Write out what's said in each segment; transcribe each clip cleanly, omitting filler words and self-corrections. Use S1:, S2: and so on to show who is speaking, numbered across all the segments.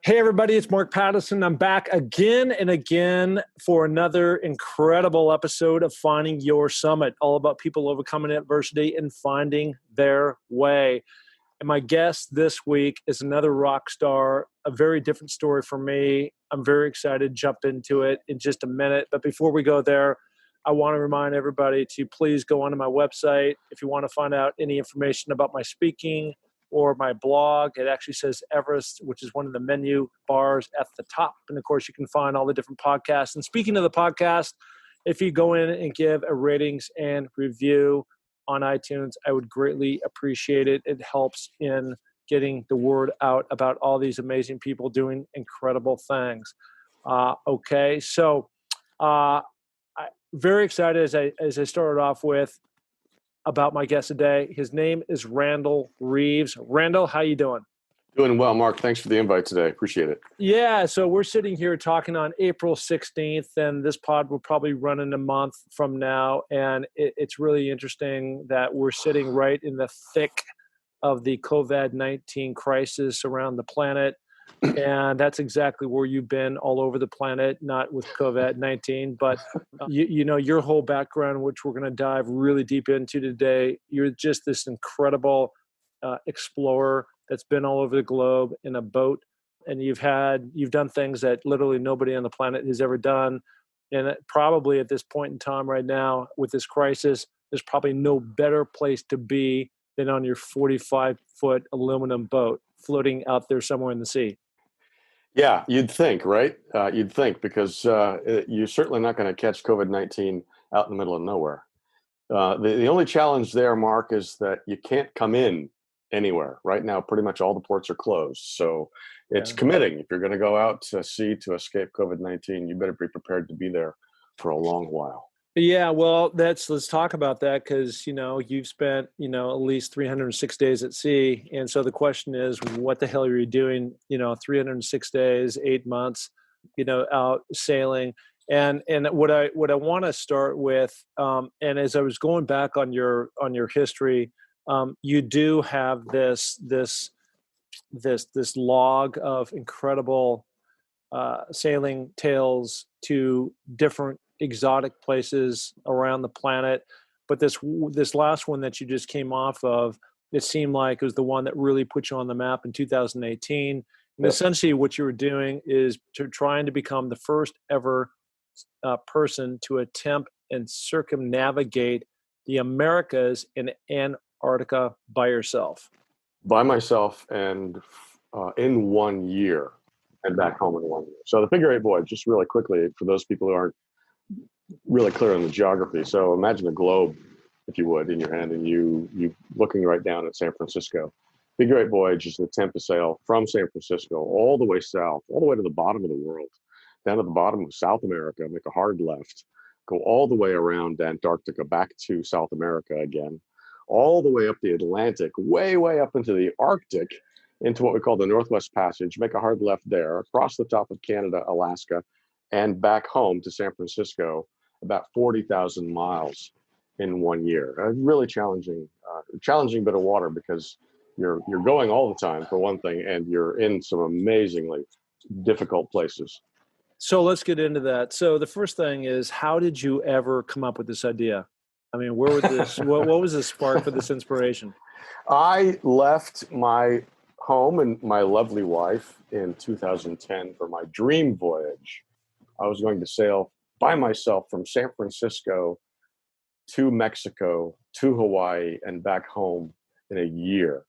S1: Hey, everybody, it's Mark Patterson. I'm back again and again for another incredible episode of Finding Your Summit, all about people overcoming adversity and finding their way. And my guest this week is another rock star, a very different story for me. I'm very excited to jump into it in just a minute. But before we go there, I want to remind everybody to please go onto my website. If you want to find out any information about my speaking or my blog, it actually says Everest, which is one of the menu bars at the top. And of course, you can find all the different podcasts. And speaking of the podcast, if you go in and give a ratings and review on iTunes, I would greatly appreciate it. It helps in getting the word out about all these amazing people doing incredible things. So I'm very excited as I started off with about my guest today. His name is Randall Reeves. Randall, how you doing?
S2: Doing well, Mark. Thanks for the invite today. Appreciate it.
S1: Yeah, so we're sitting here talking on April 16th, and this pod will probably run in a month from now. And it's really interesting that we're sitting right in the thick of the COVID-19 crisis around the planet. And that's exactly where you've been all over the planet, not with COVID-19, but you know, your whole background, which we're going to dive really deep into today. You're just this incredible explorer that's been all over the globe in a boat, and you've done things that literally nobody on the planet has ever done. And probably at this point in time right now with this crisis, there's probably no better place to be than on your 45-foot aluminum boat floating out there somewhere in the sea.
S2: Yeah, you'd think, right? You'd think, because you're certainly not going to catch COVID-19 out in the middle of nowhere. The only challenge there, Mark, is that you can't come in anywhere. Right now, pretty much all the ports are closed. So it's committing. If you're going to go out to sea to escape COVID-19, you better be prepared to be there for a long while.
S1: Yeah, well, let's talk about that, because, you know, you've spent, at least 306 days at sea. And so the question is, what the hell are you doing, 306 days, 8 months, out sailing? And what I want to start with, and as I was going back on your history, you do have this log of incredible sailing tales to different exotic places around the planet. But this last one that you just came off of, it seemed like it was the one that really put you on the map in 2018. And essentially what you were doing is trying to become the first ever person to attempt and circumnavigate the Americas and Antarctica by yourself.
S2: By myself, and in 1 year, and back home in 1 year. So the figure eight voyage, just really quickly, for those people who aren't really clear on the geography. So imagine a globe, if you would, in your hand, and you looking right down at San Francisco. Figure eight voyage is an attempt to sail from San Francisco all the way south, all the way to the bottom of the world, down to the bottom of South America, make a hard left, go all the way around Antarctica, back to South America again, all the way up the Atlantic, way up into the Arctic, into what we call the Northwest Passage, make a hard left there, across the top of Canada, Alaska, and back home to San Francisco, about 40,000 miles in 1 year. A really challenging bit of water, because you're going all the time, for one thing, and you're in some amazingly difficult places.
S1: So let's get into that. So the first thing is, how did you ever come up with this idea? I mean, where was this? what was the spark for this inspiration?
S2: I left my home and my lovely wife in 2010 for my dream voyage. I was going to sail by myself from San Francisco to Mexico to Hawaii and back home in a year.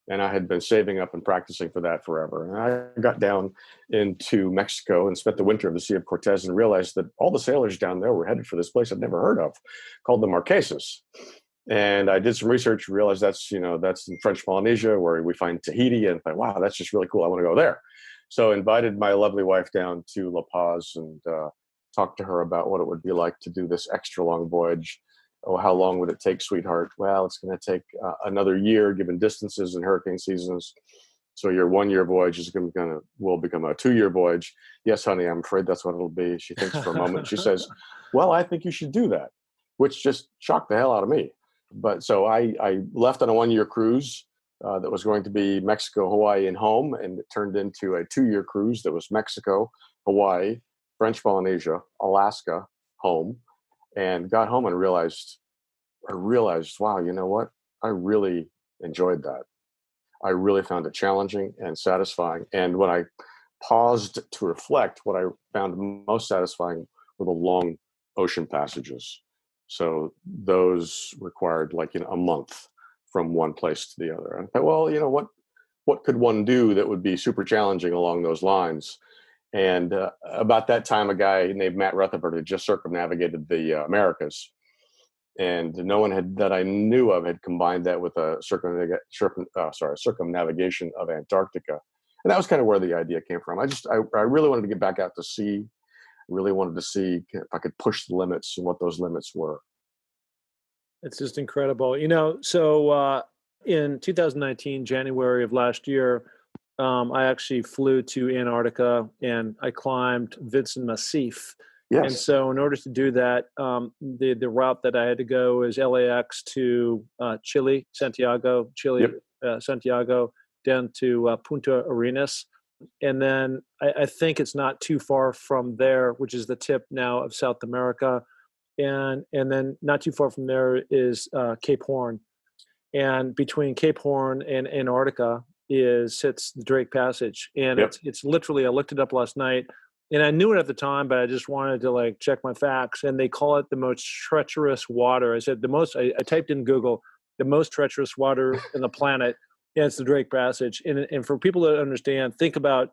S2: And I had been saving up and practicing for that forever. And I got down into Mexico and spent the winter of the Sea of Cortez, and realized that all the sailors down there were headed for this place I'd never heard of, called the Marquesas. And I did some research, realized that's in French Polynesia, where we find Tahiti, and thought, wow, that's just really cool. I want to go there. So invited my lovely wife down to La Paz and talked to her about what it would be like to do this extra long voyage. Oh, how long would it take, sweetheart? Well, it's going to take another year, given distances and hurricane seasons. So your 1 year voyage will become a 2 year voyage. Yes, honey, I'm afraid that's what it'll be. She thinks for a moment. She says, well, I think you should do that, which just shocked the hell out of me. But so I left on a 1 year cruise that was going to be Mexico, Hawaii, and home, and it turned into a 2-year cruise that was Mexico, Hawaii, French Polynesia, Alaska, home, and got home and realized, wow, you know what? I really enjoyed that. I really found it challenging and satisfying. And when I paused to reflect, what I found most satisfying were the long ocean passages. So those required like a month from one place to the other. And I thought, well, what could one do that would be super challenging along those lines? And about that time, a guy named Matt Rutherford had just circumnavigated the Americas, and no one that I knew of had combined that with a circumnavigation of Antarctica. And that was kind of where the idea came from. I really wanted to get back out to sea. Really wanted to see if I could push the limits and what those limits were.
S1: It's just incredible. So in 2019, January of last year, I actually flew to Antarctica and I climbed Vincent Massif.
S2: Yes.
S1: And so in order to do that, the route that I had to go is LAX to Chile, Santiago, Santiago, down to Punta Arenas. And then I think it's not too far from there, which is the tip now of South America. And then not too far from there is Cape Horn. And between Cape Horn and Antarctica sits the Drake Passage. And it's literally, I looked it up last night, and I knew it at the time, but I just wanted to check my facts. And they call it the most treacherous water. I said I typed in Google, the most treacherous water in the planet. And it's the Drake Passage. And for people to understand, think about,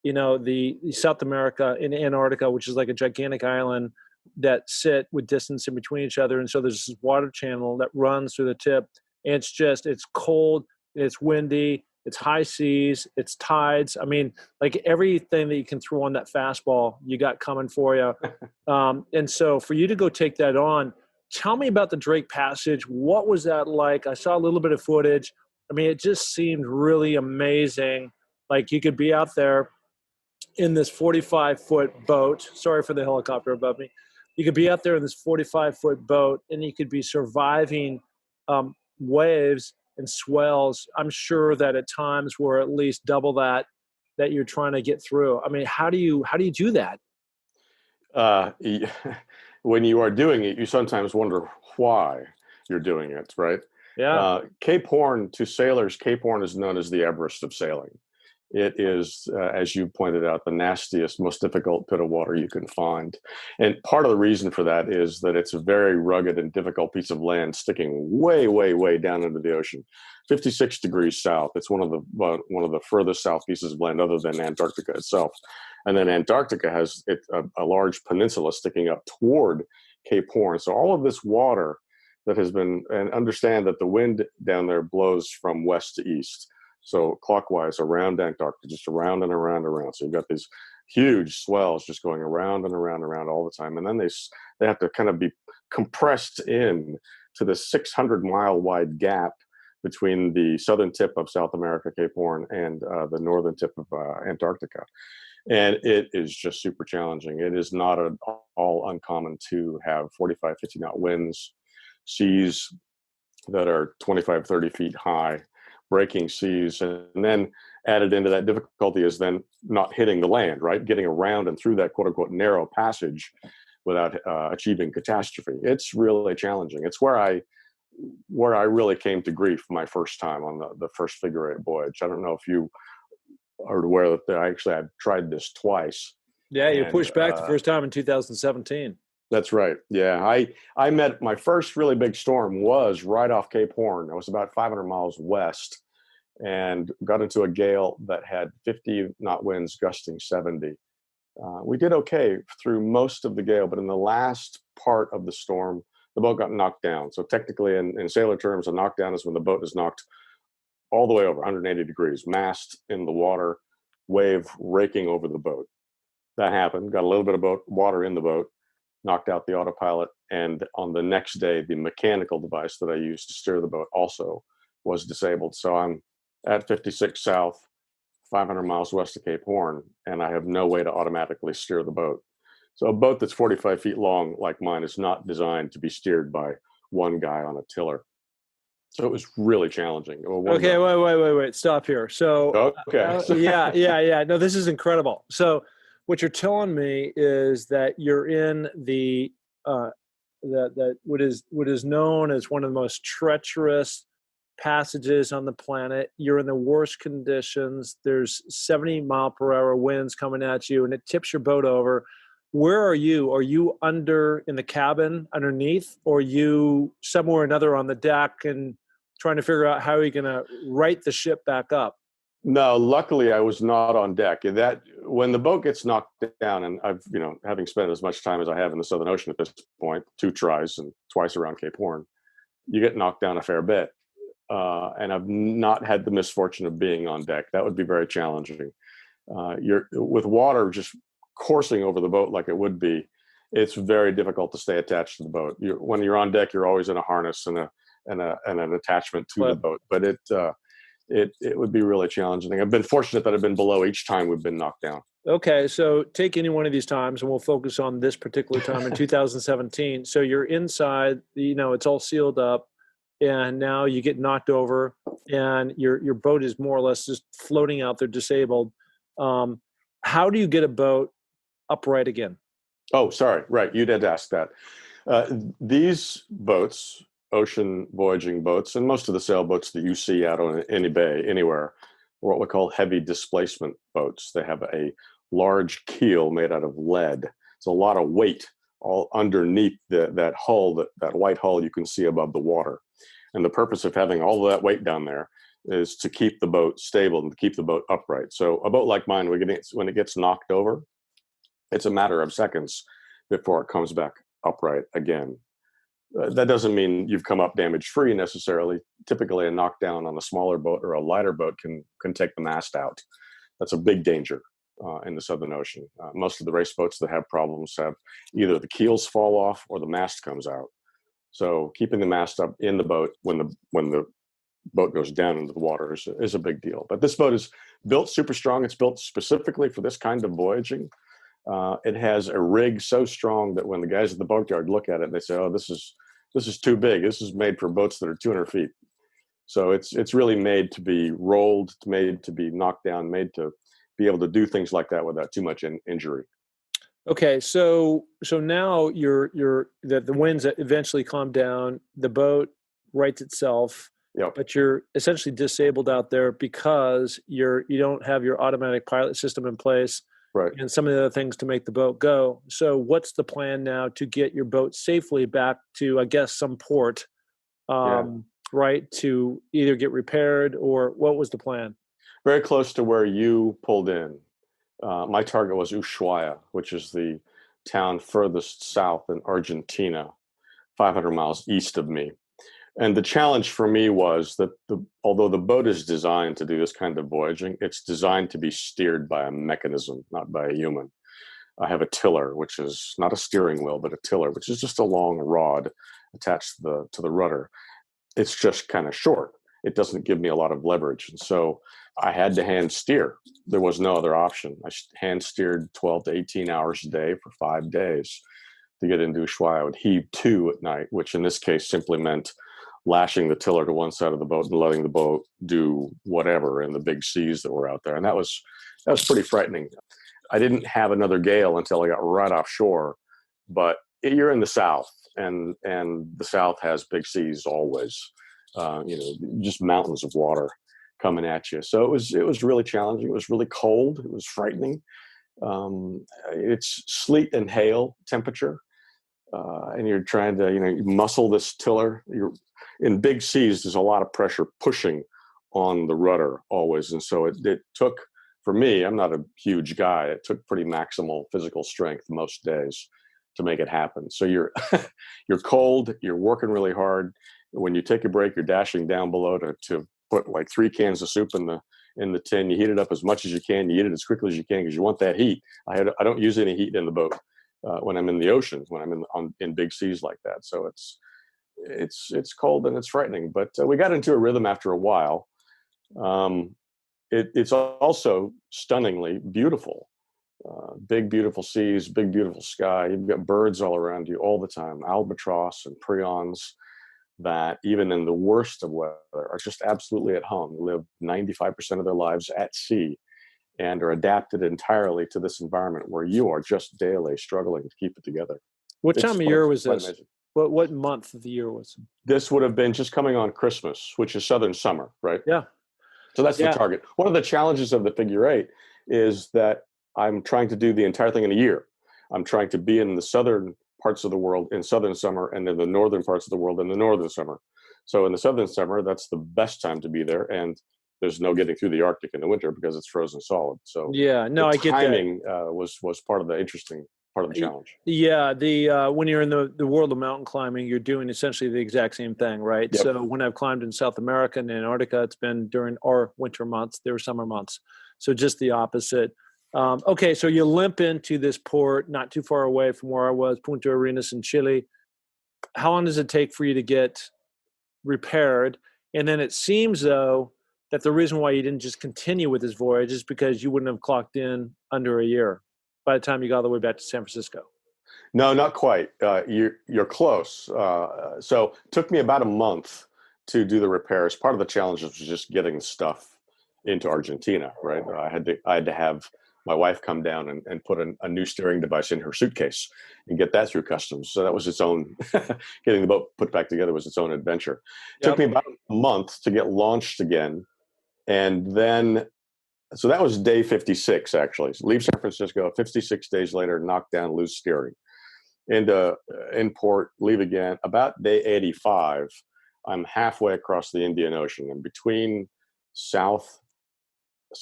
S1: the South America and Antarctica, which is like a gigantic island that sit with distance in between each other. And so there's this water channel that runs through the tip. And it's cold, it's windy, it's high seas, it's tides. I mean, like everything that you can throw on that fastball, you got coming for you. And so for you to go take that on, tell me about the Drake Passage. What was that like? I saw a little bit of footage. I mean, it just seemed really amazing. Like you could be out there in this 45-foot boat. Sorry for the helicopter above me. You could be out there in this 45-foot boat, and you could be surviving waves and swells. I'm sure that at times were at least double that you're trying to get through. I mean, how do you do that?
S2: When you are doing it, you sometimes wonder why you're doing it, right?
S1: Yeah.
S2: Cape Horn, to sailors, Cape Horn is known as the Everest of sailing. It is, as you pointed out, the nastiest, most difficult pit of water you can find. And part of the reason for that is that it's a very rugged and difficult piece of land sticking way, way, way down into the ocean, 56 degrees south. It's one of the furthest south pieces of land other than Antarctica itself. And then Antarctica has a large peninsula sticking up toward Cape Horn. So all of this water that has been, and understand that the wind down there blows from west to east. So clockwise around Antarctica, just around and around and around. So you've got these huge swells just going around and around and around all the time. And then they have to kind of be compressed in to the 600-mile wide gap between the southern tip of South America, Cape Horn, and the northern tip of Antarctica. And it is just super challenging. It is not at all uncommon to have 45, 50-knot winds, seas that are 25, 30 feet high, breaking seas, and then added into that difficulty is then not hitting the land, right? Getting around and through that quote unquote narrow passage without achieving catastrophe. It's really challenging. It's where I really came to grief my first time on the first figure eight voyage. I don't know if you are aware that I've tried this twice.
S1: Yeah, you pushed back the first time in 2017.
S2: That's right. Yeah, I met my first really big storm was right off Cape Horn. I was about 500 miles west and got into a gale that had 50-knot winds gusting 70. We did okay through most of the gale, but in the last part of the storm, the boat got knocked down. So technically, in sailor terms, a knockdown is when the boat is knocked all the way over 180 degrees, mast in the water, wave raking over the boat. That happened. Got a little bit of water in the boat, knocked out the autopilot, and on the next day, the mechanical device that I used to steer the boat also was disabled. So I'm at 56 South, 500 miles west of Cape Horn, and I have no way to automatically steer the boat. So a boat that's 45 feet long, like mine, is not designed to be steered by one guy on a tiller. So it was really challenging. Well,
S1: Okay, wait. Stop here. So,
S2: okay.
S1: yeah. No, this is incredible. So, what you're telling me is that you're in the that what is known as one of the most treacherous passages on the planet. You're in the worst conditions. There's 70-mile-per-hour winds coming at you, and it tips your boat over. Where are you? Are you under in the cabin underneath, or are you somewhere or another on the deck and trying to figure out how you're going to right the ship back up?
S2: No, luckily I was not on deck. That when the boat gets knocked down, and I've, having spent as much time as I have in the Southern Ocean at this point, 2 tries and twice around Cape Horn, you get knocked down a fair bit. And I've not had the misfortune of being on deck. That would be very challenging. You're with water just coursing over the boat like it would be. It's very difficult to stay attached to the boat. When you're on deck, you're always in a harness and an attachment to the boat. But it would be really challenging. I've been fortunate that I've been below each time we've been knocked down.
S1: Okay, so take any one of these times, and we'll focus on this particular time in 2017. So you're inside, it's all sealed up, and now you get knocked over, and your boat is more or less just floating out there, disabled. How do you get a boat upright again?
S2: Oh, sorry. Right, you did ask that. These boats, ocean voyaging boats, and most of the sailboats that you see out on any bay anywhere, are what we call heavy displacement boats. They have a large keel made out of lead. It's a lot of weight all underneath that hull, that white hull you can see above the water. And the purpose of having all of that weight down there is to keep the boat stable and to keep the boat upright. So a boat like mine, when it gets knocked over, it's a matter of seconds before it comes back upright again. That doesn't mean you've come up damage-free necessarily. Typically, a knockdown on a smaller boat or a lighter boat can take the mast out. That's a big danger in the Southern Ocean. Most of the race boats that have problems have either the keels fall off or the mast comes out. So keeping the mast up in the boat when the boat goes down into the water is a big deal. But this boat is built super strong. It's built specifically for this kind of voyaging. It has a rig so strong that when the guys at the boatyard look at it, they say, "Oh, this is too big. This is made for boats that are 200 feet." So it's really made to be rolled, made to be knocked down, made to be able to do things like that without too much injury.
S1: Okay, so now the winds eventually calm down. The boat rights itself.
S2: Yep.
S1: But you're essentially disabled out there because you don't have your automatic pilot system in place.
S2: Right.
S1: And some of the other things to make the boat go. So what's the plan now to get your boat safely back to, I guess, some port, right, to either get repaired, or what was the plan?
S2: Very close to where you pulled in. My target was Ushuaia, which is the town furthest south in Argentina, 500 miles east of me. And the challenge for me was that although the boat is designed to do this kind of voyaging, it's designed to be steered by a mechanism, not by a human. I have a tiller, which is not a steering wheel, but a tiller, which is just a long rod attached to the rudder. It's just kind of short. It doesn't give me a lot of leverage. And so I had to hand steer. There was no other option. I hand steered 12 to 18 hours a day for 5 days to get into Ushuaia. I would heave to at night, which in this case simply meant lashing the tiller to one side of the boat and letting the boat do whatever in the big seas that were out there. And that was pretty frightening. I didn't have another gale until I got right offshore, but you're in the South, and the South has big seas always, just mountains of water coming at you. So it was really challenging. It was really cold. It was frightening. It's sleet and hail temperature. And you're trying to, you muscle this tiller. You're in big seas. There's a lot of pressure pushing on the rudder always, and so it took, for me, I'm not a huge guy. It took pretty maximal physical strength most days to make it happen. So you're you're cold. You're working really hard. When you take a break, you're dashing down below to put like 3 cans of soup in the tin. You heat it up as much as you can. You eat it as quickly as you can because you want that heat. I don't use any heat in the boat. When I'm in the ocean, when I'm in big seas like that. So it's cold and it's frightening, but we got into a rhythm after a while. It's also stunningly beautiful. Big, beautiful seas, big, beautiful sky. You've got birds all around you all the time, albatross and prions, that even in the worst of weather are just absolutely at home, live 95% of their lives at sea, and are adapted entirely to this environment where you are just daily struggling to keep it together.
S1: What
S2: It's
S1: time of year was
S2: quite
S1: this?
S2: amazing.
S1: What month of the year was it?
S2: This would have been just coming on Christmas, which is southern summer, right?
S1: Yeah.
S2: So that's the
S1: Yeah.
S2: target. One of the challenges of the figure eight is that I'm trying to do the entire thing in a year. I'm trying to be in the southern parts of the world in southern summer, and in the northern parts of the world in the northern summer. So in the southern summer, that's the best time to be there. And there's no getting through the Arctic in the winter because it's frozen solid. So
S1: Yeah. No,
S2: the
S1: I get that.
S2: timing was part of the interesting part of the challenge.
S1: Yeah, when you're in the world of mountain climbing, you're doing essentially the exact same thing, right?
S2: Yep.
S1: So when I've climbed in South America and Antarctica, it's been during our winter months. They were summer months, so just the opposite. Okay, so you limp into this port not too far away from where I was, Punta Arenas in Chile. How long does it take for you to get repaired? And then it seems, though, that the reason why you didn't just continue with this voyage is because you wouldn't have clocked in under a year by the time you got all the way back to San Francisco.
S2: No, not quite. You're close. So it took me about a month to do the repairs. Part of the challenge was just getting stuff into Argentina, right? I had to have my wife come down and put a new steering device in her suitcase and get that through customs. So that was its own, getting the boat put back together was its own adventure. It took me about a month to get launched again. And then, so that was day 56, actually. So leave San Francisco, 56 days later, knock down, lose steering. Into in port, leave again. About day 85, I'm halfway across the Indian Ocean, and between South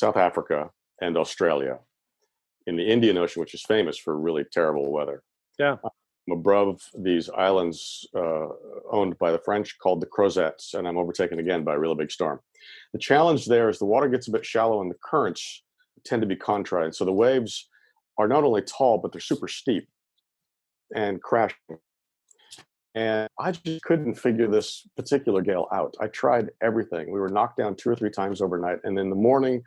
S2: Africa and Australia, in the Indian Ocean, which is famous for really terrible weather.
S1: Yeah.
S2: I'm above these islands owned by the French called the Crozettes, and I'm overtaken again by a really big storm. The challenge there is the water gets a bit shallow and the currents tend to be contrary. So the waves are not only tall, but they're super steep and crashing. And I just couldn't figure this particular gale out. I tried everything. We were knocked down 2 or 3 times overnight. And in the morning,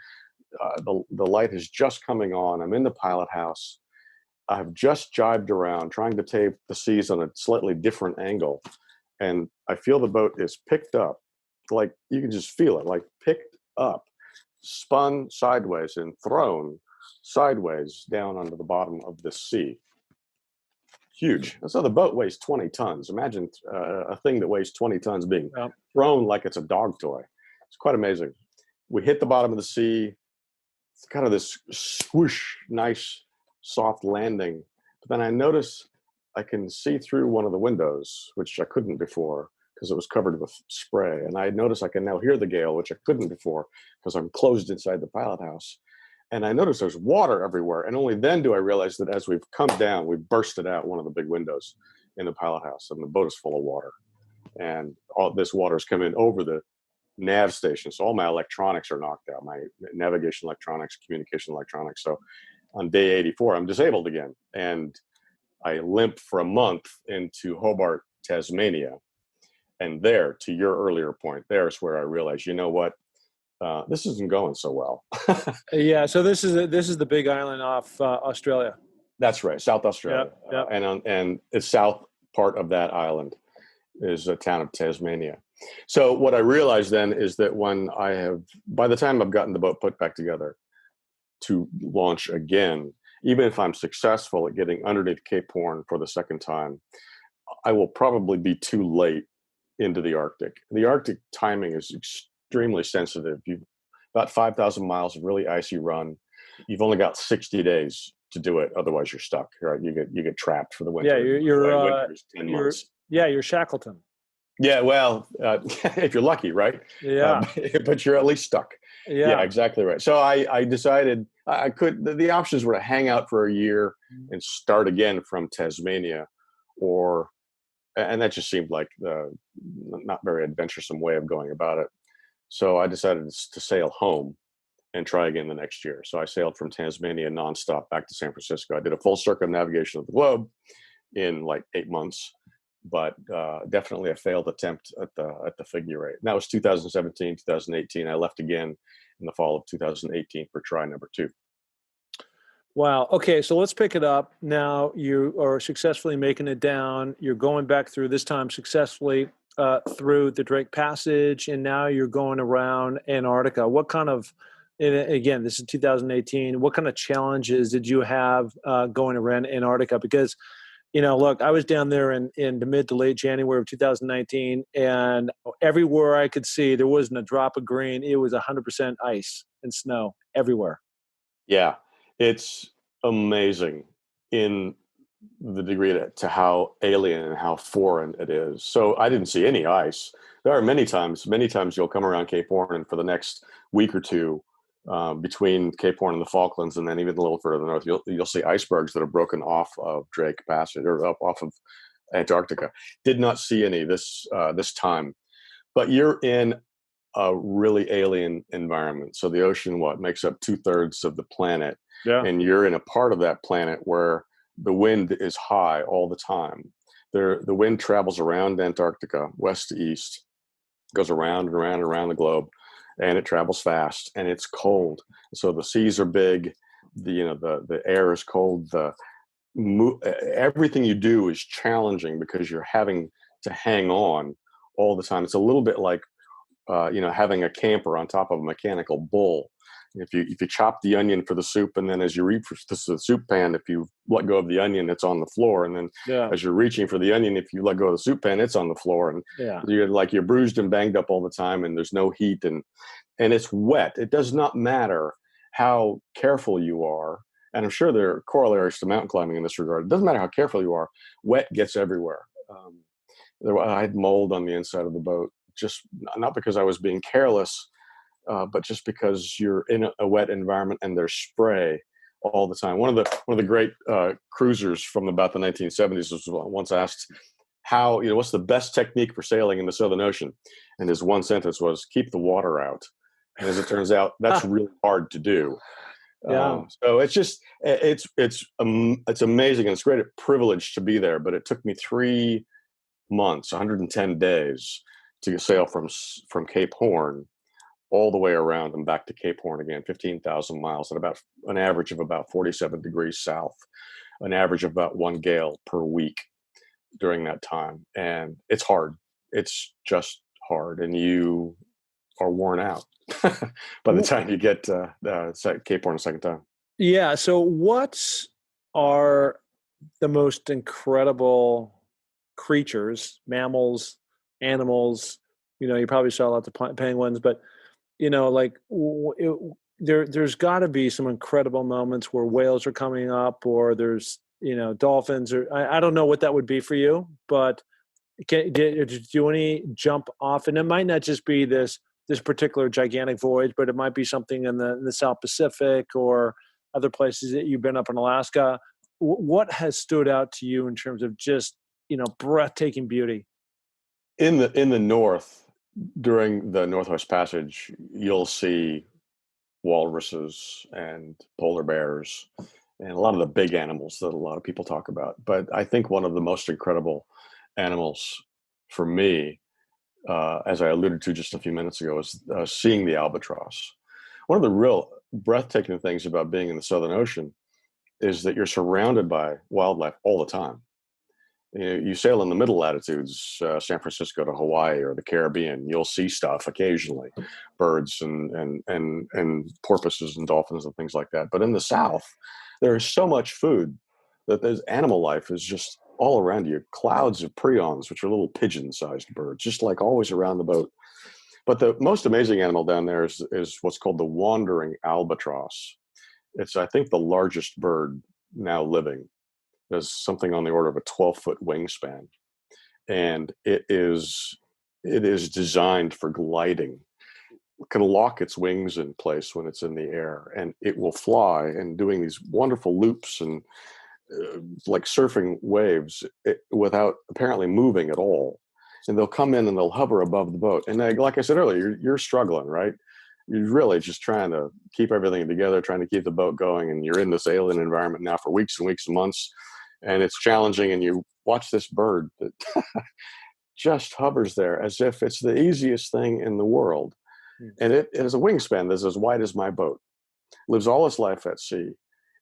S2: the light is just coming on. I'm in the pilot house. I've just jibed around trying to tape the seas on a slightly different angle. And I feel the boat is picked up. Like you can just feel it, like picked up, spun sideways and thrown sideways down onto the bottom of the sea. Huge. So the boat weighs 20 tons. Imagine a thing that weighs 20 tons being thrown like it's a dog toy. It's quite amazing. We hit the bottom of the sea. It's kind of this swoosh, nice, soft landing. But then I notice I can see through one of the windows, which I couldn't before because it was covered with spray. And I notice I can now hear the gale, which I couldn't before because I'm closed inside the pilot house. And I notice there's water everywhere. And only then do I realize that as we've come down, we've bursted out one of the big windows in the pilot house, and the boat is full of water. And all this water is coming over the nav station. So all my electronics are knocked out, my navigation electronics, communication electronics. So on day 84, I'm disabled again. And I limp for a month into Hobart, Tasmania. And there, to your earlier point, there's where I realized, you know what? This isn't going so well.
S1: Yeah, so this is the big island off Australia.
S2: That's right, South Australia.
S1: Yep.
S2: And the south part of that island is a town of Tasmania. So what I realized then is that by the time I've gotten the boat put back together to launch again, even if I'm successful at getting underneath Cape Horn for the second time, I will probably be too late into the Arctic. The Arctic timing is extremely sensitive. You've about 5,000 miles of really icy run. You've only got 60 days to do it. Otherwise, you're stuck. Right? You get trapped for the winter.
S1: Yeah, you're
S2: 10 months.
S1: You're Shackleton.
S2: Yeah, well, if you're lucky, right?
S1: Yeah,
S2: but you're at least stuck. Yeah, exactly right. So I decided I could. The options were to hang out for a year and start again from Tasmania, and that just seemed like the not very adventuresome way of going about it. So I decided to sail home and try again the next year. So I sailed from Tasmania nonstop back to San Francisco. I did a full circumnavigation of the globe in like 8 months, but definitely a failed attempt at the figure eight. And that was 2017, 2018. I left again in the fall of 2018 for try number 2.
S1: Wow. Okay, so let's pick it up. Now you are successfully making it down. You're going back through this time successfully through the Drake Passage, and now you're going around Antarctica. What kind of, and again, this is 2018, what kind of challenges did you have going around Antarctica? Because, look, I was down there in the mid to late January of 2019, and everywhere I could see, there wasn't a drop of green. It was 100% ice and snow everywhere.
S2: Yeah, it's amazing in the degree to how alien and how foreign it is. So I didn't see any ice. There are many times you'll come around Cape Horn, and for the next week or two, between Cape Horn and the Falklands, and then even a little further north, you'll see icebergs that have broken off of Drake Passage or off of Antarctica. Did not see any this time, but you're in a really alien environment. So the ocean, makes up 2/3 of the planet,
S1: Yeah.
S2: and you're in a part of that planet where the wind is high all the time. The wind travels around Antarctica, west to east, goes around and around and around the globe, and it travels fast, and it's cold. So the seas are big. The air is cold. Everything you do is challenging because you're having to hang on all the time. It's a little bit like having a camper on top of a mechanical bull. If you chop the onion for the soup, and then as you reach for the soup pan, if you let go of the onion, it's on the floor. And then as you're reaching for the onion, if you let go of the soup pan, it's on the floor. And you're bruised and banged up all the time, and there's no heat, and it's wet. It does not matter how careful you are. And I'm sure there are corollaries to mountain climbing in this regard. It doesn't matter how careful you are. Wet gets everywhere. I had mold on the inside of the boat, just not because I was being careless, but just because you're in a wet environment and there's spray all the time. One of the great cruisers from about the 1970s was once asked what's the best technique for sailing in the Southern Ocean, and his one sentence was, "Keep the water out." And as it turns out, that's really hard to do. So it's just it's amazing, and it's a great privilege to be there. But it took me 3 months, 110 days, to sail from Cape Horn all the way around and back to Cape Horn again, 15,000 miles at about an average of about 47 degrees south, an average of about 1 gale per week during that time. And it's hard. It's just hard. And you are worn out by the time you get Cape Horn a second time.
S1: Yeah. So what are the most incredible creatures, mammals, animals? You probably saw lots of penguins, but there's got to be some incredible moments where whales are coming up, or there's dolphins, or I don't know what that would be for you, but did you any jump off? And it might not just be this particular gigantic voyage, but it might be something in the South Pacific or other places that you've been up in Alaska. What has stood out to you in terms of just breathtaking beauty?
S2: In the north, during the Northwest Passage, you'll see walruses and polar bears and a lot of the big animals that a lot of people talk about. But I think one of the most incredible animals for me, as I alluded to just a few minutes ago, is seeing the albatross. One of the real breathtaking things about being in the Southern Ocean is that you're surrounded by wildlife all the time. You sail in the middle latitudes, San Francisco to Hawaii or the Caribbean. You'll see stuff occasionally, birds and porpoises and dolphins and things like that. But in the South, there is so much food that there's animal life is just all around you. Clouds of prions, which are little pigeon-sized birds, just like always around the boat. But the most amazing animal down there is what's called the wandering albatross. It's, I think, the largest bird now living. There's something on the order of a 12-foot wingspan, and it is designed for gliding. It can lock its wings in place when it's in the air, and it will fly and doing these wonderful loops and like surfing waves without apparently moving at all. And they'll come in and they'll hover above the boat. And like I said earlier, you're struggling, right? You're really just trying to keep everything together, trying to keep the boat going, and you're in this alien environment now for weeks and weeks and months. And it's challenging, and you watch this bird that just hovers there as if it's the easiest thing in the world. And it has a wingspan that's as wide as my boat. Lives all its life at sea.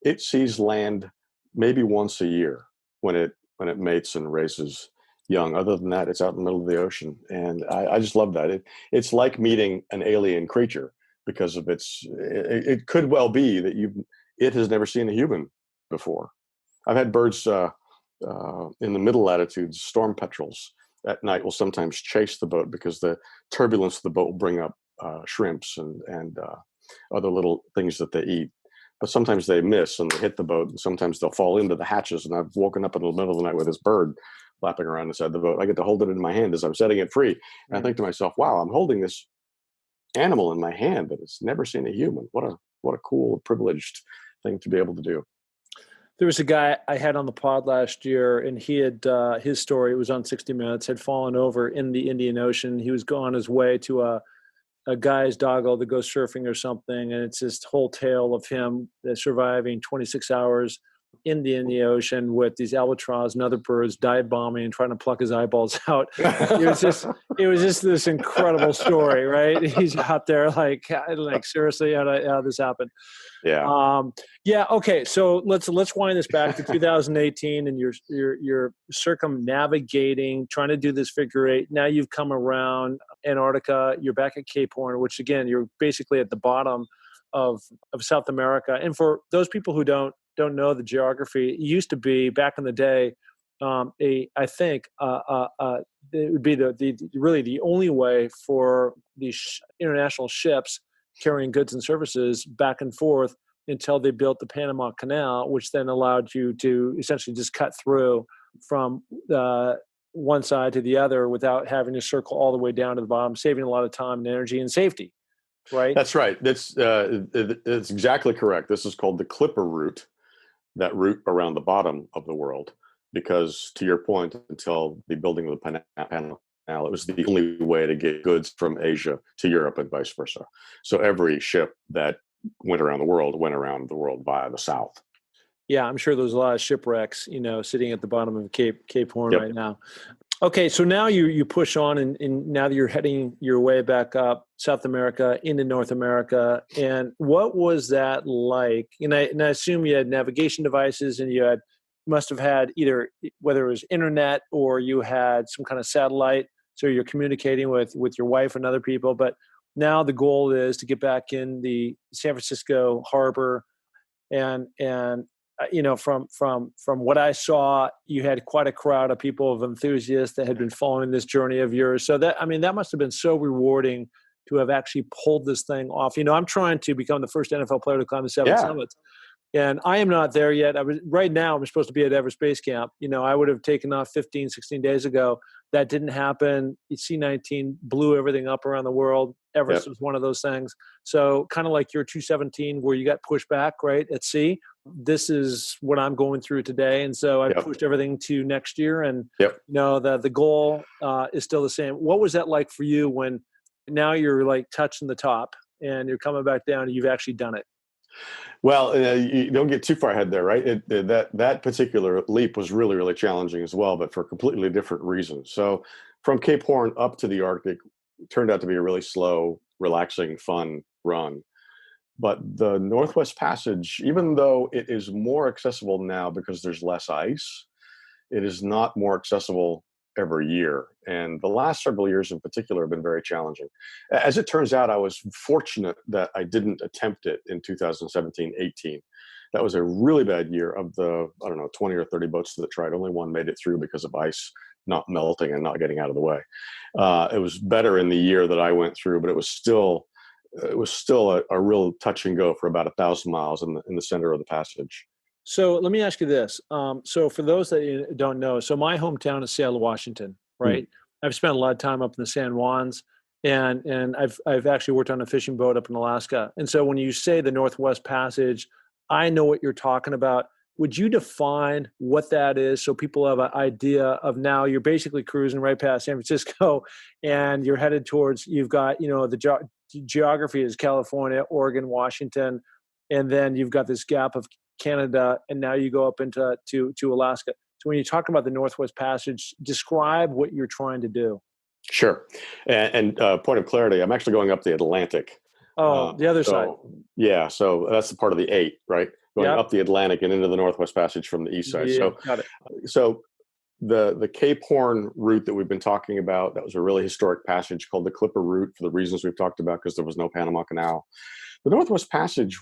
S2: It sees land maybe once a year when it mates and raises young. Other than that, it's out in the middle of the ocean. And I just love that. It's like meeting an alien creature because of it could well be that it has never seen a human before. I've had birds in the middle latitudes, storm petrels at night will sometimes chase the boat because the turbulence of the boat will bring up shrimps and other little things that they eat. But sometimes they miss and they hit the boat, and sometimes they'll fall into the hatches. And I've woken up in the middle of the night with this bird flapping around inside the boat. I get to hold it in my hand as I'm setting it free. And I think to myself, wow, I'm holding this animal in my hand that has never seen a human. What a cool, privileged thing to be able to do.
S1: There was a guy I had on the pod last year, and he had his story, it was on 60 Minutes, had fallen over in the Indian Ocean. He was on his way to a guy's doggo that goes surfing or something, and it's this whole tale of him surviving 26 hours in the ocean with these albatross and other birds dive bombing and trying to pluck his eyeballs out. It was just this incredible story, right? He's out there like seriously, how did this happen?
S2: Yeah.
S1: Yeah. Okay. So let's wind this back to 2018, and you're circumnavigating, trying to do this figure eight. Now you've come around Antarctica. You're back at Cape Horn, which again, you're basically at the bottom of South America. And for those people who don't know the geography, it used to be back in the day, it would be really the only way for these international ships carrying goods and services back and forth until they built the Panama Canal, which then allowed you to essentially just cut through from one side to the other without having to circle all the way down to the bottom, saving a lot of time and energy and safety, right?
S2: That's right. That's exactly correct. This is called the Clipper route, that route around the bottom of the world, because to your point, until the building of the Panama Canal, it was the only way to get goods from Asia to Europe and vice versa. So every ship that went around the world via the south.
S1: Yeah, I'm sure there's a lot of shipwrecks, sitting at the bottom of Cape Horn
S2: Yep.
S1: right now. Okay, so now you push on, and now that you're heading your way back up South America into North America, and what was that like? And I assume you had navigation devices, and you must have had either, whether it was internet or you had some kind of satellite, so you're communicating with your wife and other people. But now the goal is to get back in the San Francisco harbor, and from what I saw, you had quite a crowd of people, of enthusiasts that had been following this journey of yours. So that must have been so rewarding to have actually pulled this thing off. I'm trying to become the first NFL player to climb the seven summits, and I am not there yet. Right now I'm supposed to be at Everest Base Camp. I would have taken off 15, 16 days ago. That didn't happen. C-19 blew everything up around the world. Everest was one of those things. So kind of like your 217 where you got pushed back, right, at sea. This is what I'm going through today. And so I pushed everything to next year. And the goal is still the same. What was that like for you when now you're like touching the top and you're coming back down and you've actually done it?
S2: Well, you don't get too far ahead there, right? That particular leap was really, really challenging as well, but for completely different reasons. So from Cape Horn up to the Arctic turned out to be a really slow, relaxing, fun run. But the Northwest Passage, even though it is more accessible now because there's less ice, it is not more accessible every year. And the last several years in particular have been very challenging. As it turns out, I was fortunate that I didn't attempt it in 2017-18. That was a really bad year. Of the, 20 or 30 boats that tried, only one made it through because of ice not melting and not getting out of the way. It was better in the year that I went through, but it was still a real touch and go for about 1,000 miles in the center of the passage.
S1: So let me ask you this. So for those that don't know, so my hometown is Seattle, Washington, right? I've spent a lot of time up in the San Juans, and I've actually worked on a fishing boat up in Alaska. And so when you say the Northwest Passage, I know what you're talking about. Would you define what that is so people have an idea of, now you're basically cruising right past San Francisco and you're headed towards, you've got, the geography is California, Oregon, Washington, and then you've got this gap of Canada, and now you go up into to Alaska. So when you talk about the Northwest Passage, describe what you're trying to do.
S2: Sure. And point of clarity, I'm actually going up the Atlantic.
S1: The other side.
S2: Yeah, so that's the part of the 8, right? Going up the Atlantic and into the Northwest Passage from the east side.
S1: Yeah, got it.
S2: So the Cape Horn route that we've been talking about, that was a really historic passage called the Clipper Route for the reasons we've talked about, because there was no Panama Canal. The Northwest Passage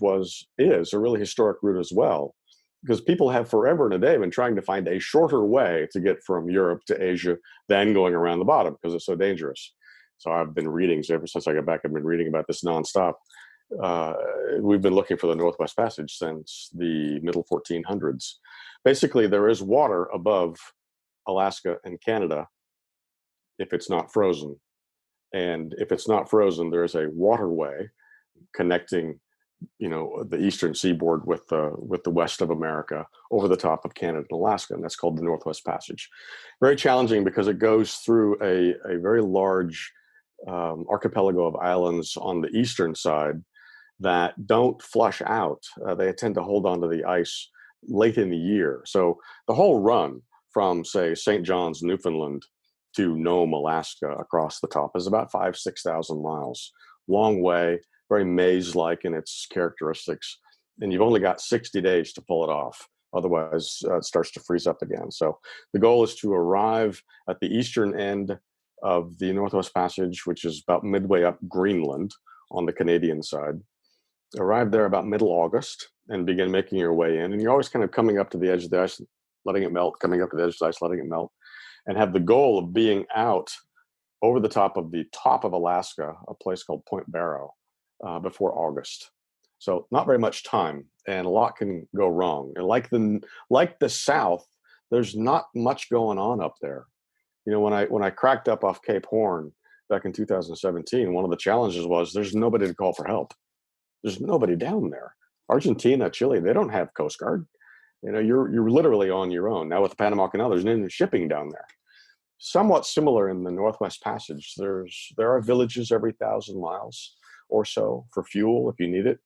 S2: is a really historic route as well, because people have forever and a day been trying to find a shorter way to get from Europe to Asia than going around the bottom because it's so dangerous. So I've been reading, so ever since I got back, I've been reading about this nonstop. We've been looking for the Northwest Passage since the middle 1400s. Basically, there is water above Alaska and Canada if it's not frozen. And if it's not frozen, there is a waterway connecting, the eastern seaboard with the west of America over the top of Canada and Alaska, and that's called the Northwest Passage. Very challenging because it goes through a very large archipelago of islands on the eastern side that don't flush out. They tend to hold onto the ice late in the year. So the whole run from, say, St. John's, Newfoundland to Nome, Alaska, across the top is about 6,000 miles. Long way, very maze-like in its characteristics. And you've only got 60 days to pull it off. Otherwise, it starts to freeze up again. So the goal is to arrive at the eastern end of the Northwest Passage, which is about midway up Greenland on the Canadian side. Arrive there about middle August and begin making your way in. And you're always kind of coming up to the edge of the ice, letting it melt, coming up to the edge of the ice, letting it melt, and have the goal of being out over the top of Alaska, a place called Point Barrow, before August. So not very much time, and a lot can go wrong. And like the South, there's not much going on up there. When I cracked up off Cape Horn back in 2017, one of the challenges was there's nobody to call for help. There's nobody down there. Argentina, Chile, they don't have Coast Guard. You're literally on your own. Now with the Panama Canal, there's no shipping down there. Somewhat similar in the Northwest Passage. There are villages every 1,000 miles or so for fuel if you need it,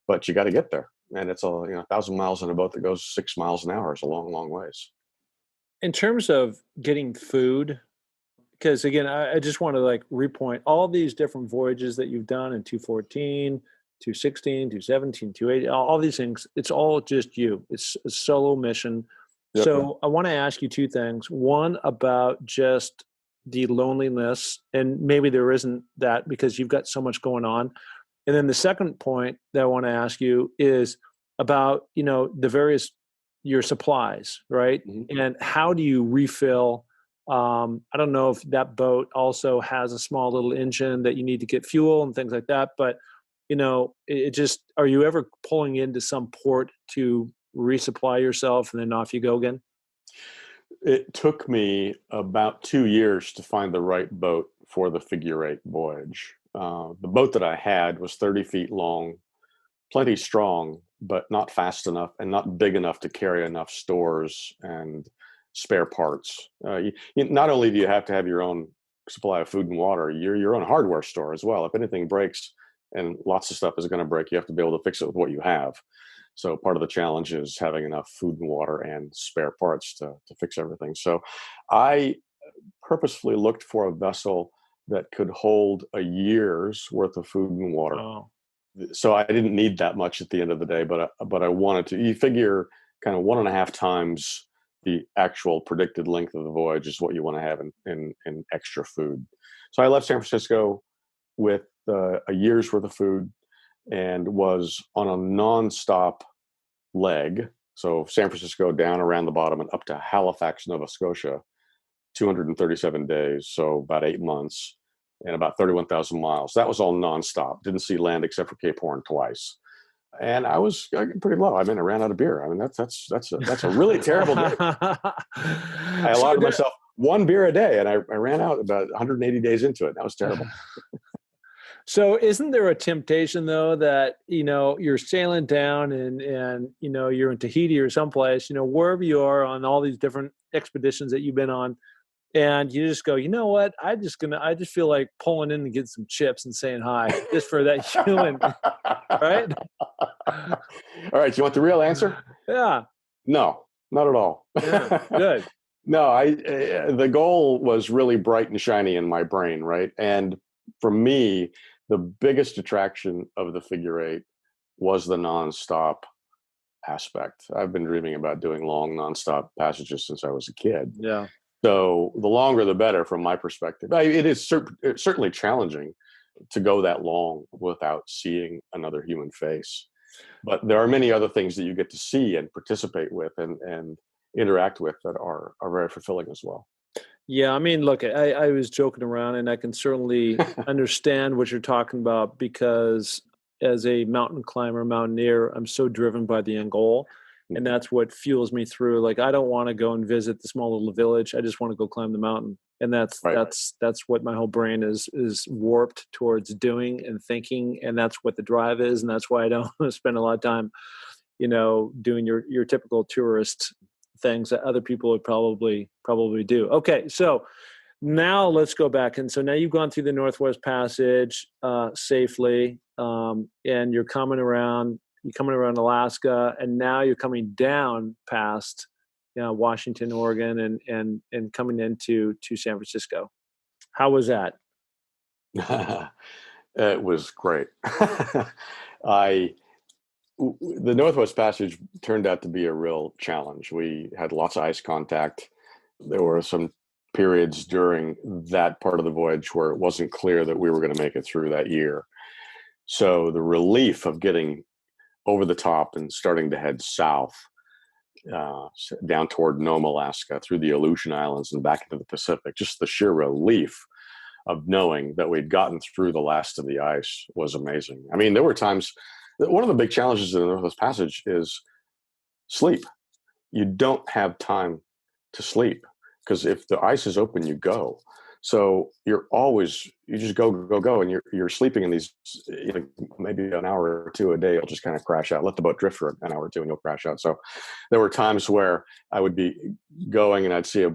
S2: but you got to get there. And it's 1,000 miles in a boat that goes 6 miles an hour is a long, long ways.
S1: In terms of getting food, because again, I just want to repoint all these different voyages that you've done in 214, 216, 217, 280, all these things. It's all just you. It's a solo mission. Yep. So I want to ask you two things. One, about just the loneliness, and maybe there isn't that because you've got so much going on. And then the second point that I want to ask you is about, your supplies, right? Mm-hmm. And how do you refill? I don't know if that boat also has a small little engine that you need to get fuel and things like that, but are you ever pulling into some port to resupply yourself and then off you go again?
S2: It took me about 2 years to find the right boat for the figure 8 voyage. The boat that I had was 30 feet long, plenty strong, but not fast enough and not big enough to carry enough stores and spare parts. Not only do you have to have your own supply of food and water, you're your own hardware store as well. If anything breaks, and lots of stuff is going to break, you have to be able to fix it with what you have. So part of the challenge is having enough food and water and spare parts to fix everything. So I purposefully looked for a vessel that could hold a year's worth of food and water. Oh. So I didn't need that much at the end of the day, but I wanted to. You figure kind of 1.5 times the actual predicted length of the voyage is what you want to have in extra food. So I left San Francisco with a year's worth of food and was on a nonstop leg. So San Francisco down around the bottom and up to Halifax, Nova Scotia, 237 days. So about 8 months and about 31,000 miles. That was all nonstop. Didn't see land except for Cape Horn twice. And I was pretty low. I ran out of beer. That's a really terrible day. I allowed myself 1 beer a day, and I ran out about 180 days into it. That was terrible.
S1: So isn't there a temptation though that, you're sailing down and you're in Tahiti or someplace, wherever you are on all these different expeditions that you've been on, and you just go, you know what? I just feel like pulling in to get some chips and saying hi just for that human, right?
S2: All right. You want the real answer?
S1: Yeah.
S2: No, not at all.
S1: Yeah, good.
S2: No, the goal was really bright and shiny in my brain, right? And for me, the biggest attraction of the figure 8 was the nonstop aspect. I've been dreaming about doing long, nonstop passages since I was a kid.
S1: Yeah.
S2: So the longer, the better from my perspective. It is it's certainly challenging to go that long without seeing another human face. But there are many other things that you get to see and participate with and interact with that are very fulfilling as well.
S1: Yeah, I mean, look, I was joking around, and I can certainly understand what you're talking about because as a mountain climber, mountaineer, I'm so driven by the end goal, and that's what fuels me through. Like, I don't want to go and visit the small little village. I just want to go climb the mountain, and that's
S2: Right.
S1: that's what my whole brain is warped towards doing and thinking, and that's what the drive is, and that's why I don't spend a lot of time, doing your typical tourist things that other people would probably do. Okay, so now let's go back, and so now you've gone through the Northwest Passage safely, and you're coming around Alaska, and now you're coming down past Washington, Oregon, and coming into San Francisco. How was that?
S2: It was great. I The Northwest Passage turned out to be a real challenge. We had lots of ice contact. There were some periods during that part of the voyage where it wasn't clear that we were going to make it through that year. So the relief of getting over the top and starting to head south, down toward Nome, Alaska, through the Aleutian Islands and back into the Pacific, just the sheer relief of knowing that we'd gotten through the last of the ice was amazing. I mean, there were times. One of the big challenges in the Northwest Passage is sleep. You don't have time to sleep because if the ice is open, you go. So you just go, and you're sleeping in these, maybe an hour or two a day. You'll just kind of crash out. Let the boat drift for an hour or two, and you'll crash out. So there were times where I would be going, and I'd see a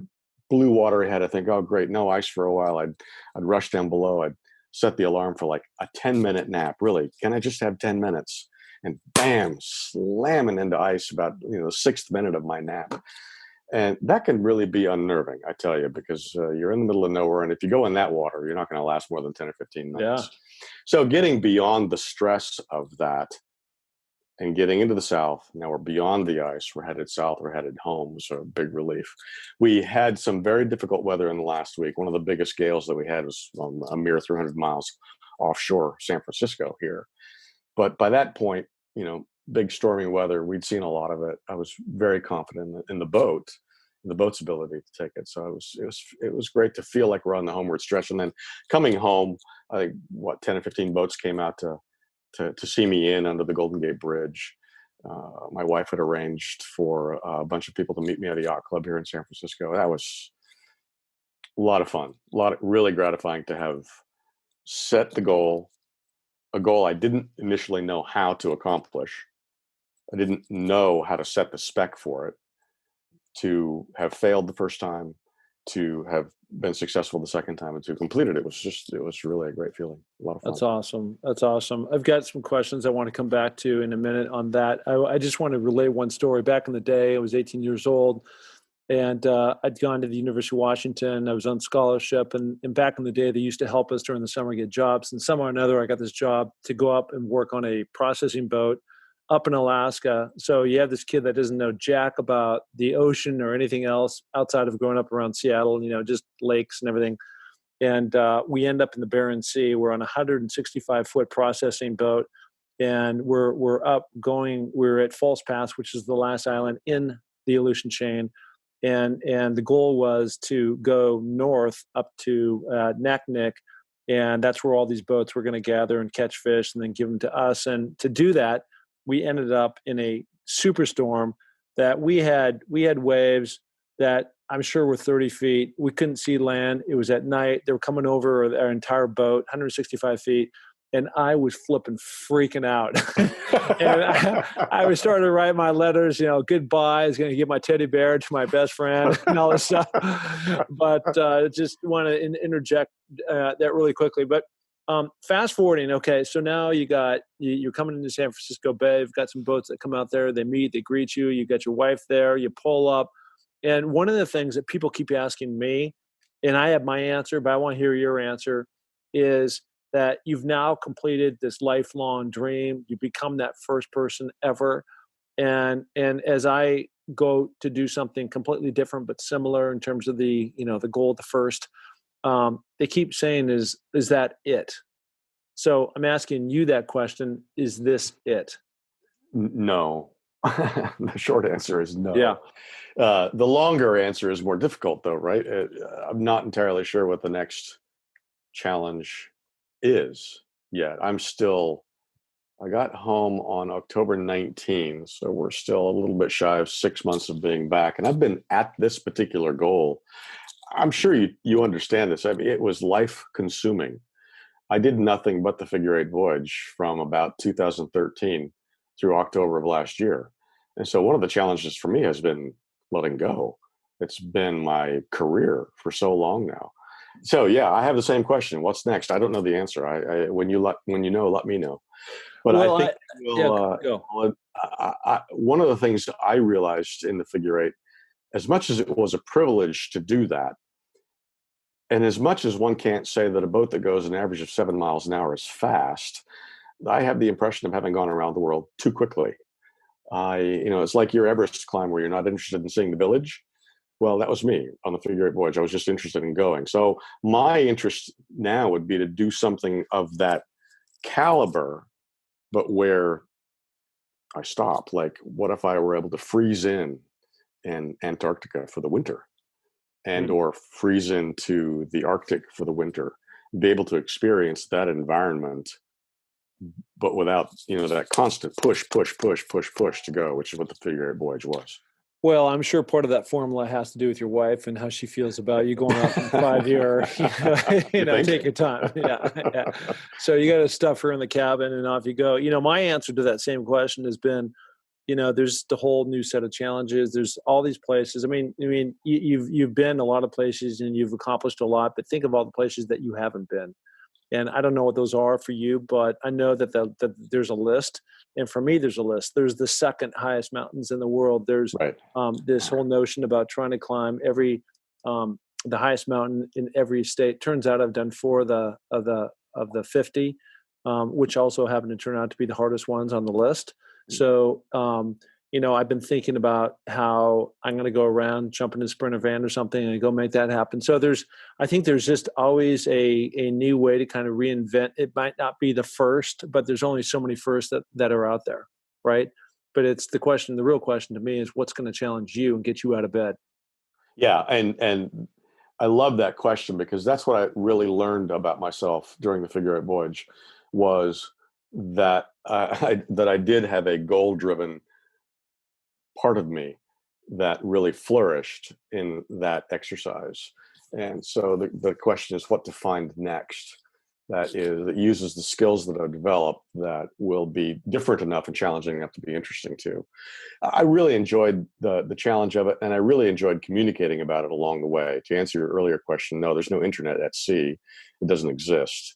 S2: blue water ahead. I think, oh great, no ice for a while. I'd rush down below. I'd set the alarm for like a 10-minute nap. Really, can I just have 10 minutes? And bam, slamming into ice about the 6th minute of my nap. And that can really be unnerving, I tell you, because you're in the middle of nowhere. And if you go in that water, you're not going to last more than 10 or 15 minutes.
S1: Yeah.
S2: So getting beyond the stress of that and getting into the south, now we're beyond the ice. We're headed south. We're headed home. So a big relief. We had some very difficult weather in the last week. One of the biggest gales that we had was a mere 300 miles offshore San Francisco here. But by that point, big stormy weather, we'd seen a lot of it. I was very confident in the boat's ability to take it. So it was great to feel like we're on the homeward stretch. And then coming home, I think 10 or 15 boats came out to see me in under the Golden Gate Bridge. My wife had arranged for a bunch of people to meet me at a yacht club here in San Francisco. That was a lot of fun, really gratifying to have set the goal, a goal I didn't initially know how to accomplish. I didn't know how to set the spec for it, to have failed the first time, to have been successful the second time, and to complete it. It was really a great feeling. A lot of fun.
S1: That's awesome. I've got some questions I want to come back to in a minute on that. I just want to relay one story. Back in the day, I was 18 years old, and I'd gone to the University of Washington. I was on scholarship, and back in the day, they used to help us during the summer get jobs. And somehow or another, I got this job to go up and work on a processing boat up in Alaska. So you have this kid that doesn't know jack about the ocean or anything else outside of growing up around Seattle, just lakes and everything. And we end up in the Bering Sea. We're on a 165-foot processing boat, and we're up going. We're at False Pass, which is the last island in the Aleutian chain, and the goal was to go north up to Naknek, and that's where all these boats were going to gather and catch fish and then give them to us. And to do that, we ended up in a superstorm that we had waves that I'm sure were 30 feet. We couldn't see land. It was at night. They were coming over our entire boat, 165 feet. And I was freaking out. And I was starting to write my letters, goodbye. I was going to give my teddy bear to my best friend and all this stuff. But just want to interject that really quickly. But fast forwarding, okay, so now you're coming into San Francisco Bay. You've got some boats that come out there. They meet, they greet you. You got your wife there. You pull up. And one of the things that people keep asking me, and I have my answer, but I want to hear your answer, is that you've now completed this lifelong dream. You become that first person ever And as I go to do something completely different but similar in terms of the goal at the first, they keep saying, is that it? So I'm asking you that question: is this it?
S2: No. The short answer is no.
S1: Yeah.
S2: The longer answer is more difficult, though, right? I'm not entirely sure what the next challenge is yet. I got home on October 19, so we're still a little bit shy of 6 months of being back. And I've been at this particular goal. I'm sure you understand this. I mean, it was life consuming. I did nothing but the figure eight voyage from about 2013 through October of last year. And so one of the challenges for me has been letting go. It's been my career for so long now. So yeah, I have the same question. What's next? I don't know the answer. When you know, let me know. But
S1: Well,
S2: I think
S1: go.
S2: one of the things I realized in the figure eight, as much as it was a privilege to do that, and as much as one can't say that a boat that goes an average of 7 miles an hour is fast, I have the impression of having gone around the world too quickly. It's like your Everest climb where you're not interested in seeing the village. Well, that was me on the figure eight voyage. I was just interested in going. So my interest now would be to do something of that caliber, but where I stop. Like, what if I were able to freeze in Antarctica for the winter, and or freeze into the Arctic for the winter, be able to experience that environment, but without that constant push to go, which is what the figure eight voyage was.
S1: Well, I'm sure part of that formula has to do with your wife and how she feels about you going off in 5 year. Take your time. Yeah. So you got to stuff her in the cabin and off you go. My answer to that same question has been, there's the whole new set of challenges. There's all these places. I mean, you've been a lot of places and you've accomplished a lot, but think of all the places that you haven't been. And I don't know what those are for you, but I know that there's a list. And for me, there's a list. There's the second highest mountains in the world. There's
S2: right.
S1: This whole notion about trying to climb the highest mountain in every state. Turns out I've done 4 of the 50, which also happen to turn out to be the hardest ones on the list. So, I've been thinking about how I'm going to go around, jump in a Sprinter van or something and go make that happen. So I think there's just always a new way to kind of reinvent. It might not be the first, but there's only so many firsts that are out there. Right. But the real question to me is what's going to challenge you and get you out of bed?
S2: Yeah. And I love that question, because that's what I really learned about myself during the figure eight voyage, was that I did have a goal-driven part of me that really flourished in that exercise. And so the question is what to find next that uses the skills that I've developed that will be different enough and challenging enough to be interesting too. I really enjoyed the challenge of it, and I really enjoyed communicating about it along the way. To answer your earlier question, no, there's no internet at sea. It doesn't exist.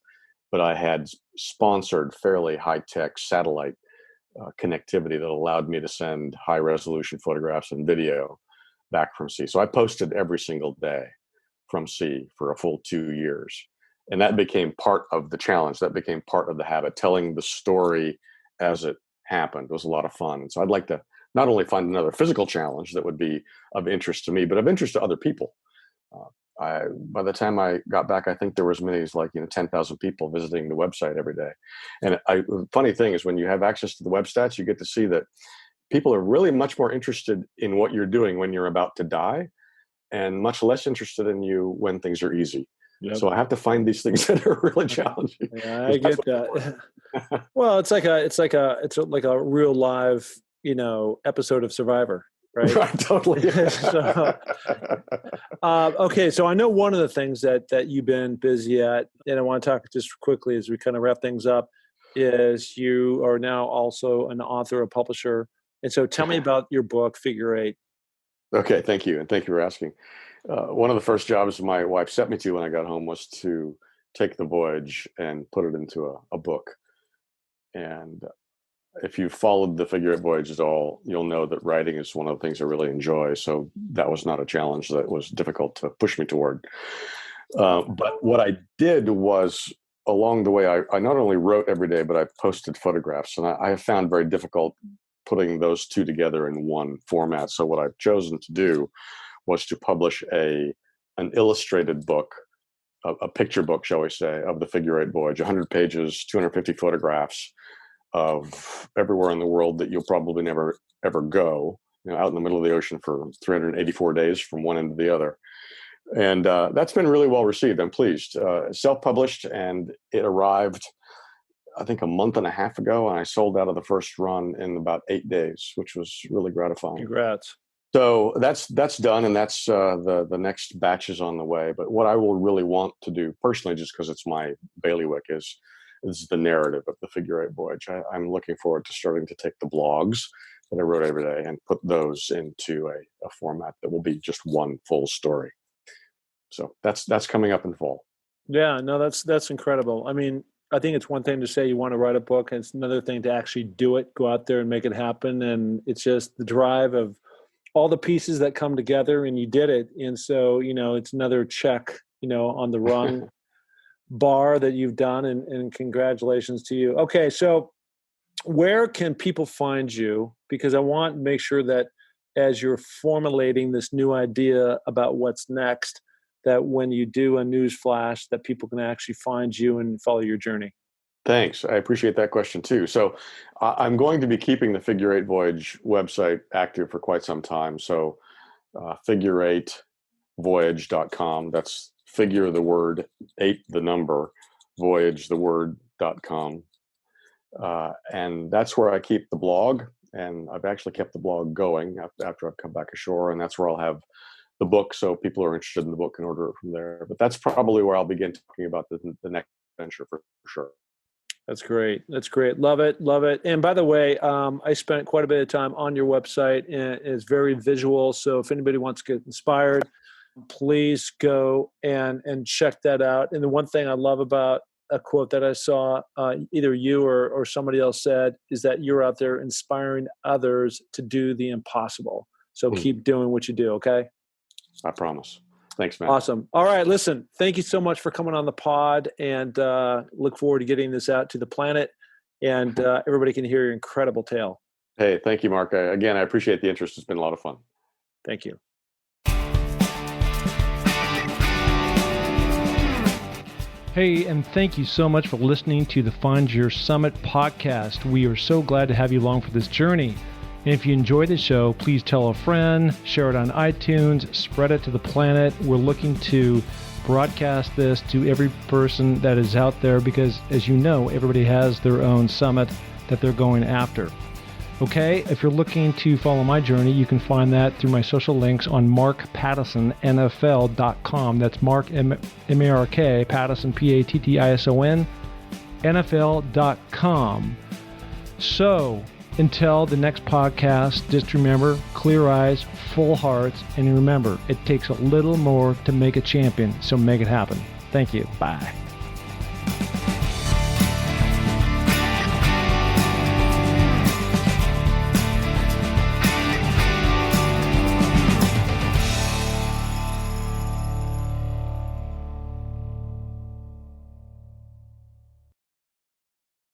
S2: But I had sponsored fairly high-tech satellite connectivity that allowed me to send high-resolution photographs and video back from sea. So I posted every single day from sea for a full 2 years. And that became part of the challenge. That became part of the habit. Telling the story as it happened was a lot of fun. And so I'd like to not only find another physical challenge that would be of interest to me, but of interest to other people. By the time I got back, I think there was as many as 10,000 people visiting the website every day. And the funny thing is, when you have access to the web stats, you get to see that people are really much more interested in what you're doing when you're about to die, and much less interested in you when things are easy. Yep. So I have to find these things that are really challenging.
S1: Yeah, I get that. Well, it's like a real live, episode of Survivor, right?
S2: Right, totally.
S1: Okay, so I know one of the things that you've been busy at, and I want to talk just quickly as we kind of wrap things up, is you are now also an author, a publisher. And so tell me about your book, Figure Eight.
S2: Okay, thank you. And thank you for asking. One of the first jobs my wife sent me to when I got home was to take the voyage and put it into a book. And if you've followed the figure eight voyage at all, you'll know that writing is one of the things I really enjoy. So that was not a challenge that was difficult to push me toward. But what I did was, along the way, I not only wrote every day, but I posted photographs. And I have found very difficult putting those two together in one format. So what I've chosen to do was to publish an illustrated book, a picture book, shall we say, of the Figure Eight Voyage, 100 pages, 250 photographs of everywhere in the world that you'll probably never, ever go, out in the middle of the ocean for 384 days from one end to the other. And that's been really well received. I'm pleased. Self-published, and it arrived, I think, a month and a half ago, and I sold out of the first run in about 8 days, which was really gratifying.
S1: Congrats.
S2: So that's done, and that's the next batch is on the way. But what I will really want to do personally, just because it's my bailiwick, is the narrative of the Figure Eight Voyage. I'm looking forward to starting to take the blogs that I wrote every day and put those into a format that will be just one full story. So that's coming up in fall.
S1: Yeah, no, that's incredible. I mean, I think it's one thing to say you want to write a book, and it's another thing to actually do it, go out there and make it happen. And it's just the drive of all the pieces that come together, and you did it. And so, it's another check, on the rung bar that you've done, and congratulations to you. Okay. So where can people find you? Because I want to make sure that as you're formulating this new idea about what's next, that when you do a news flash, that people can actually find you and follow your journey.
S2: Thanks. I appreciate that question too. So I'm going to be keeping the Figure Eight Voyage website active for quite some time. So figure8voyage.com. That's figure the word, 8 the number, voyage the word.com. And that's where I keep the blog. And I've actually kept the blog going after I've come back ashore. And that's where I'll have the book, so people who are interested in the book can order it from there. But that's probably where I'll begin talking about the next venture for sure.
S1: That's great. That's great. Love it. Love it. And by the way, I spent quite a bit of time on your website, and it's very visual. So if anybody wants to get inspired, please go and check that out. And the one thing I love about a quote that I saw, either you or somebody else said, is that you're out there inspiring others to do the impossible. So keep doing what you do. Okay.
S2: I promise. Thanks, man.
S1: Awesome. All right. Listen, thank you so much for coming on the pod, and look forward to getting this out to the planet, and everybody can hear your incredible tale.
S2: Hey, thank you, Mark. Again, I appreciate the interest. It's been a lot of fun.
S1: Thank you. Hey, and thank you so much for listening to the Find Your Summit podcast. We are so glad to have you along for this journey. And if you enjoy the show, please tell a friend, share it on iTunes, spread it to the planet. We're looking to broadcast this to every person that is out there because, as you know, everybody has their own summit that they're going after. Okay, if you're looking to follow my journey, you can find that through my social links on markpattissonnfl.com. That's Mark, M-A-R-K, Pattison, P-A-T-T-I-S-O-N, NFL.com. So, until the next podcast, just remember, clear eyes, full hearts, and remember, it takes a little more to make a champion, so make it happen. Thank you. Bye.